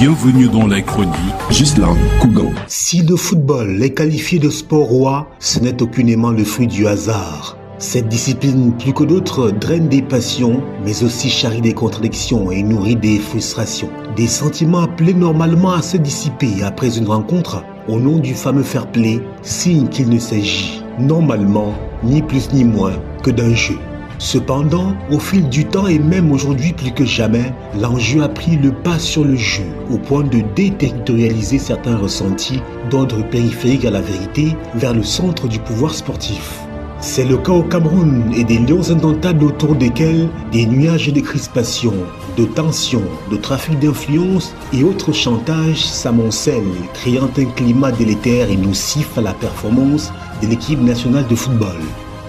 Bienvenue dans la chronique Gislain Kougan. Si le football est qualifié de sport roi, ce n'est aucunement le fruit du hasard. Cette discipline, plus que d'autres, draine des passions, mais aussi charrie des contradictions et nourrit des frustrations. Des sentiments appelés normalement à se dissiper après une rencontre, au nom du fameux fair play, signe qu'il ne s'agit, normalement, ni plus ni moins que d'un jeu. Cependant, au fil du temps et même aujourd'hui plus que jamais, l'enjeu a pris le pas sur le jeu, au point de déterritorialiser certains ressentis d'ordre périphérique à la vérité vers le centre du pouvoir sportif. C'est le cas au Cameroun et des lions indomptables autour desquels des nuages de crispation, de tension, de trafic d'influence et autres chantages s'amoncellent, créant un climat délétère et nocif à la performance de l'équipe nationale de football.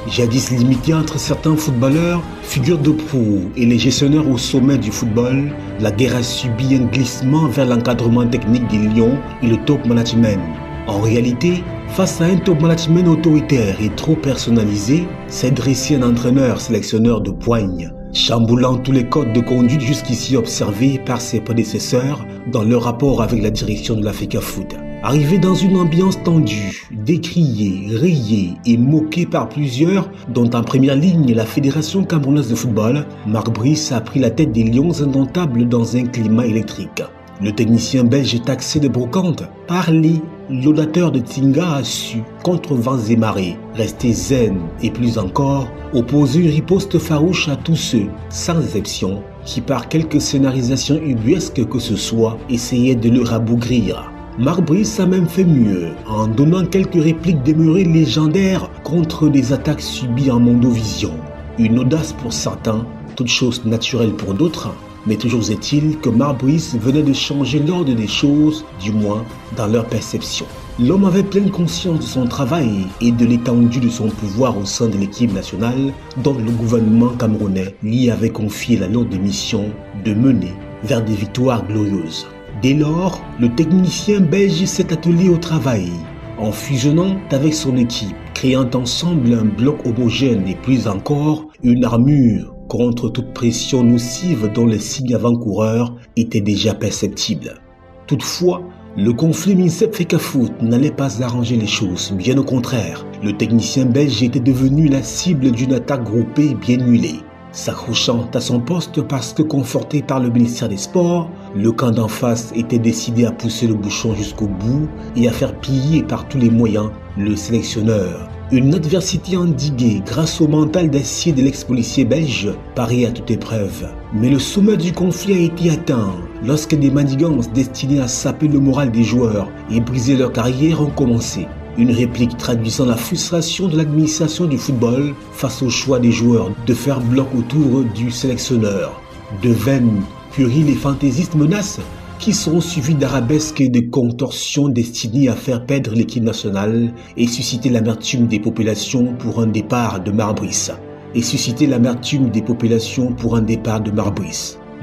Jadis limité entre certains footballeurs, figures de proue et les gestionnaires au sommet du football, la guerre a subi un glissement vers l'encadrement technique des lions et le top management. En réalité, face à un top management autoritaire et trop personnalisé, s'est dressé un entraîneur-sélectionneur de poigne, chamboulant tous les codes de conduite jusqu'ici observés par ses prédécesseurs dans leur rapport avec la direction de l'Africa Foot. Arrivé dans une ambiance tendue, décriée, rayée et moquée par plusieurs, dont en première ligne la Fédération camerounaise de football, Marc Brice a pris la tête des Lions indomptables dans un climat électrique. Le technicien belge taxé de brocante, parler, l'audateur de Tinga a su, contre vents et marées, rester zen et plus encore, opposer une riposte farouche à tous ceux, sans exception, qui par quelque scénarisation ubuesque que ce soit, essayaient de le rabougrir. Marc Brice a même fait mieux, en donnant quelques répliques demeurées légendaires contre des attaques subies en mondovision. Une audace pour certains, toute chose naturelle pour d'autres, mais toujours est-il que Marc Brice venait de changer l'ordre des choses, du moins dans leur perception. L'homme avait pleine conscience de son travail et de l'étendue de son pouvoir au sein de l'équipe nationale, dont le gouvernement camerounais lui avait confié la lourde mission de mener vers des victoires glorieuses. Dès lors, le technicien belge s'est attelé au travail, en fusionnant avec son équipe, créant ensemble un bloc homogène et plus encore une armure contre toute pression nocive dont les signes avant-coureurs étaient déjà perceptibles. Toutefois, le conflit MINSEP-Africa Foot n'allait pas arranger les choses, bien au contraire. Le technicien belge était devenu la cible d'une attaque groupée bien huilée. S'accrochant à son poste parce que conforté par le ministère des Sports, le camp d'en face était décidé à pousser le bouchon jusqu'au bout et à faire piller par tous les moyens le sélectionneur. Une adversité endiguée grâce au mental d'acier de l'ex-policier belge, paré à toute épreuve. Mais le sommet du conflit a été atteint lorsque des manigances destinées à saper le moral des joueurs et briser leur carrière ont commencé. Une réplique traduisant la frustration de l'administration du football face au choix des joueurs de faire bloc autour du sélectionneur. De vaines, puériles et fantaisistes menaces qui seront suivies d'arabesques et de contorsions destinées à faire perdre l'équipe nationale et susciter l'amertume des populations pour un départ de Marc Brice.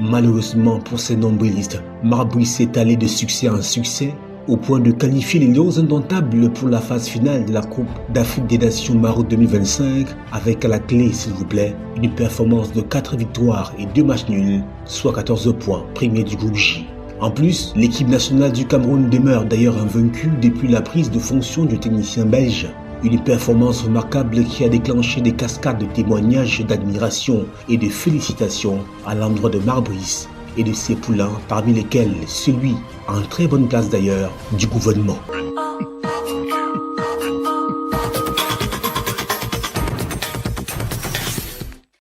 Malheureusement pour ces nombrilistes, Marc Brice est allé de succès en succès, au point de qualifier les Lions indomptables pour la phase finale de la Coupe d'Afrique des Nations Maroc 2025 avec à la clé, s'il vous plaît, une performance de 4 victoires et 2 matchs nuls, soit 14 points, premier du groupe J. En plus, l'équipe nationale du Cameroun demeure d'ailleurs invaincue depuis la prise de fonction du technicien belge. Une performance remarquable qui a déclenché des cascades de témoignages d'admiration et de félicitations à l'endroit de Marc Brice et de ses poulains, parmi lesquels celui, en très bonne place d'ailleurs, du gouvernement.